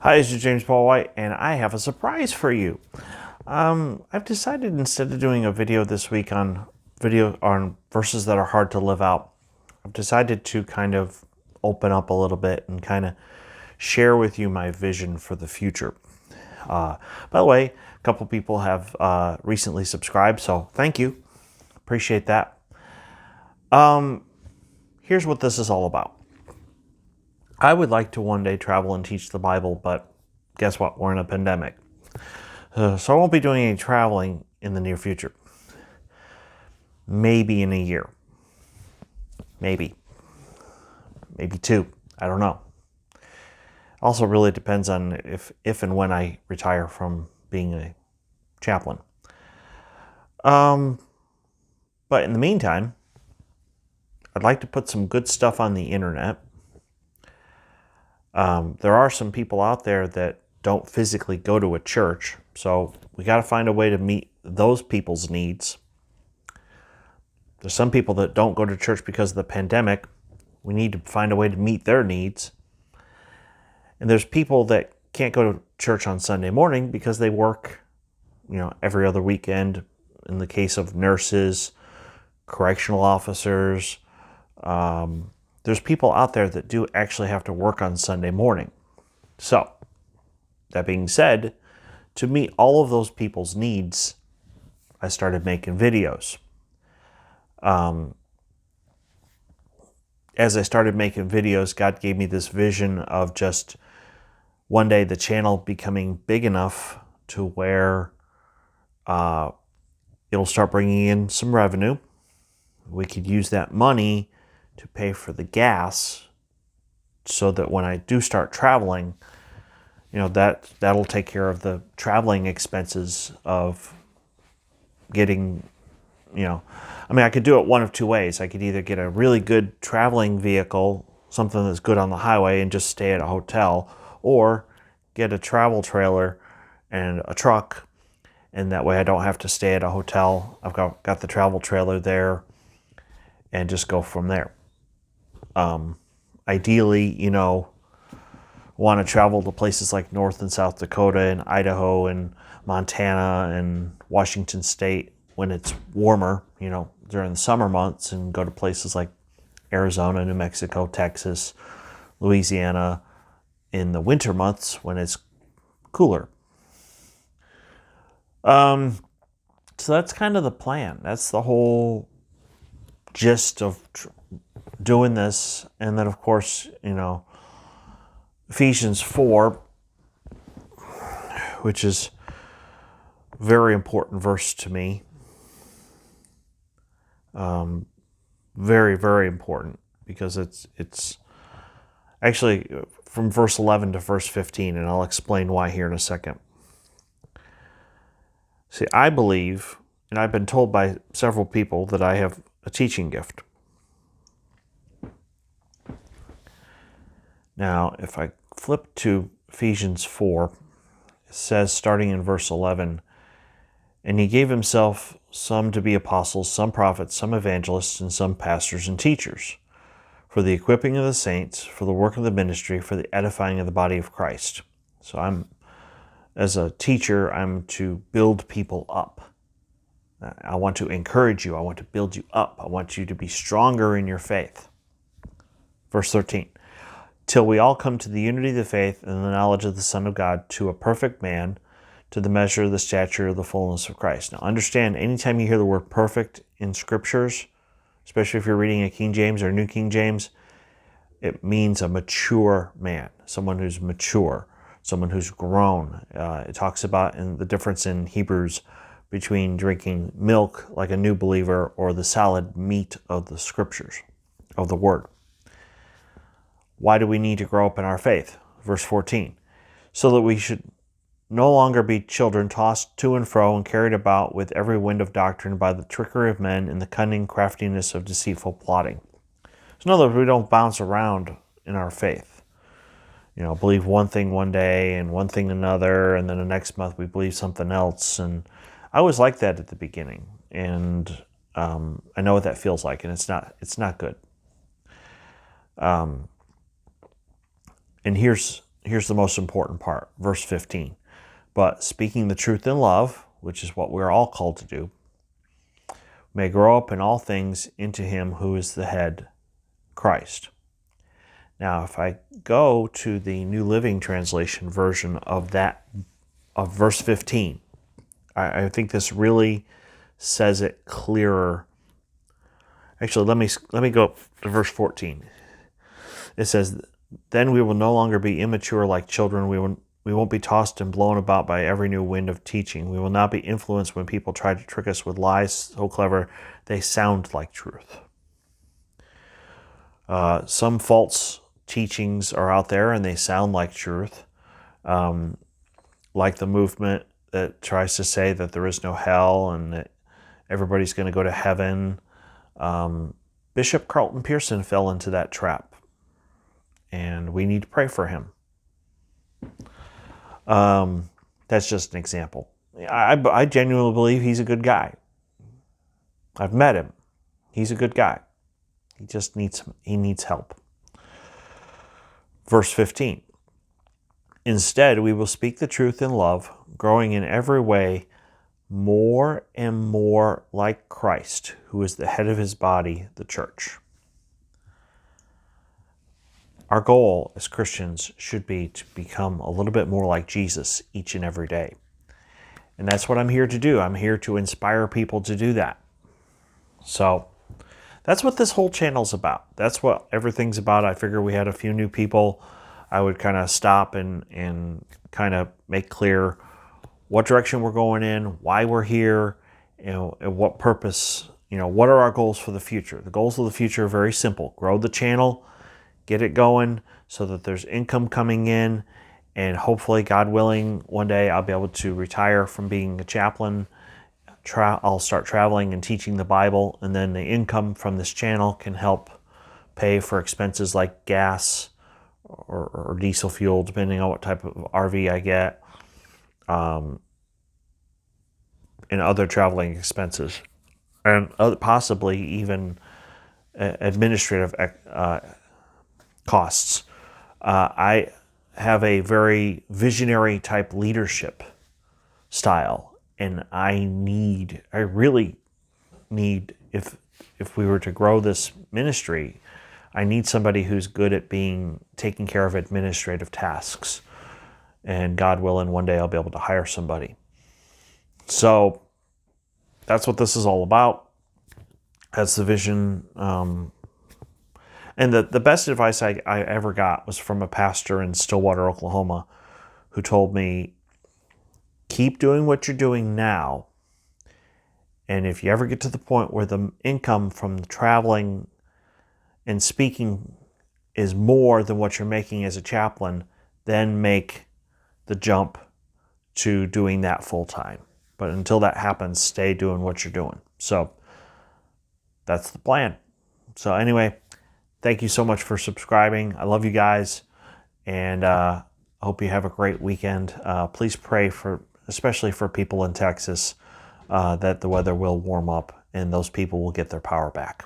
Hi, this is James Paul White, and I have a surprise for you. I've decided instead of doing a video this week on verses that are hard to live out, I've decided to kind of open up a little bit and kind of share with you my vision for the future. By the way, a couple people have recently subscribed, so thank you. Appreciate that. Here's what this is all about. I would like to one day travel and teach the Bible, but guess what? We're in a pandemic. So I won't be doing any traveling in the near future. Maybe in a year. Maybe. Maybe two. I don't know. Also really depends on if and when I retire from being a chaplain. But in the meantime, I'd like to put some good stuff on the internet. There are some people out there that don't physically go to a church, so we got to find a way to meet those people's needs. There's some people that don't go to church because of the pandemic. We need to find a way to meet their needs. And there's people that can't go to church on Sunday morning because they work, every other weekend. In the case of nurses, correctional officers, there's people out there that do actually have to work on Sunday morning. So, that being said, to meet all of those people's needs, I started making videos. As I started making videos, God gave me this vision of just one day the channel becoming big enough to where it'll start bringing in some revenue. We could use that money to pay for the gas so that when I do start traveling, that'll take care of the traveling expenses of getting, I could do it one of two ways. I could either get a really good traveling vehicle, something that's good on the highway, and just stay at a hotel, or get a travel trailer and a truck, and that way I don't have to stay at a hotel. I've got the travel trailer there and just go from there. Ideally, want to travel to places like North and South Dakota and Idaho and Montana and Washington State when it's warmer, during the summer months, and go to places like Arizona, New Mexico, Texas, Louisiana in the winter months when it's cooler. So that's kind of the plan. That's the whole gist of doing this. And then, of course, Ephesians 4, which is a very important verse to me. Very, very important, because it's actually from verse 11 to verse 15, and I'll explain why here in a second. See, I believe, and I've been told by several people, that I have a teaching gift. Now, if I flip to Ephesians 4, it says, starting in verse 11, "And he gave himself some to be apostles, some prophets, some evangelists, and some pastors and teachers, for the equipping of the saints, for the work of the ministry, for the edifying of the body of Christ." So as a teacher, I'm to build people up. I want to encourage you. I want to build you up. I want you to be stronger in your faith. Verse 13, "Till we all come to the unity of the faith and the knowledge of the Son of God, to a perfect man, to the measure of the stature of the fullness of Christ." Now understand, anytime you hear the word perfect in scriptures, especially if you're reading a King James or New King James, it means a mature man, someone who's mature, someone who's grown. It talks about the difference in Hebrews between drinking milk like a new believer or the solid meat of the scriptures, of the word. Why do we need to grow up in our faith? Verse 14, "So that we should no longer be children tossed to and fro and carried about with every wind of doctrine by the trickery of men and the cunning craftiness of deceitful plotting." So in other words, we don't bounce around in our faith. Believe one thing one day and one thing another, and then the next month we believe something else. And I was like that at the beginning, and I know what that feels like, and it's not good. And here's here's the most important part, verse 15. But speaking the truth in love, which is what we're all called to do, may grow up in all things into him who is the head, Christ. Now, if I go to the New Living Translation version of verse 15, I think this really says it clearer. Actually, let me go to verse 14. It says, "Then we will no longer be immature like children. We won't be tossed and blown about by every new wind of teaching. We will not be influenced when people try to trick us with lies so clever they sound like truth." Some false teachings are out there and they sound like truth, like the movement that tries to say that there is no hell and that everybody's going to go to heaven. Bishop Carlton Pearson fell into that trap, and we need to pray for him. That's just an example. I genuinely believe he's a good guy. I've met him. He's a good guy. He just needs help. Verse 15. "Instead, we will speak the truth in love, growing in every way more and more like Christ, who is the head of his body, the church." Our goal as Christians should be to become a little bit more like Jesus each and every day. And that's what I'm here to do. I'm here to inspire people to do that. So that's what this whole channel's about. That's what everything's about. I figure we had a few new people. I would kind of stop and kind of make clear what direction we're going in, why we're here, and what purpose, what are our goals for the future. The goals of the future are very simple. Grow the channel, get it going so that there's income coming in, and hopefully, God willing, one day I'll be able to retire from being a chaplain. I'll start traveling and teaching the Bible, and then the income from this channel can help pay for expenses like gas or diesel fuel, depending on what type of RV I get, and other traveling expenses, and possibly even administrative costs. I have a very visionary type leadership style, and I really need, if we were to grow this ministry, I need somebody who's good at taking care of administrative tasks. And God willing, one day I'll be able to hire somebody. So that's what this is all about. That's the vision. And the best advice I ever got was from a pastor in Stillwater, Oklahoma, who told me, keep doing what you're doing now. And if you ever get to the point where the income from the traveling and speaking is more than what you're making as a chaplain, then make the jump to doing that full time. But until that happens, stay doing what you're doing. So that's the plan. So anyway, thank you so much for subscribing. I love you guys, and I hope you have a great weekend. Please pray especially for people in Texas, that the weather will warm up and those people will get their power back.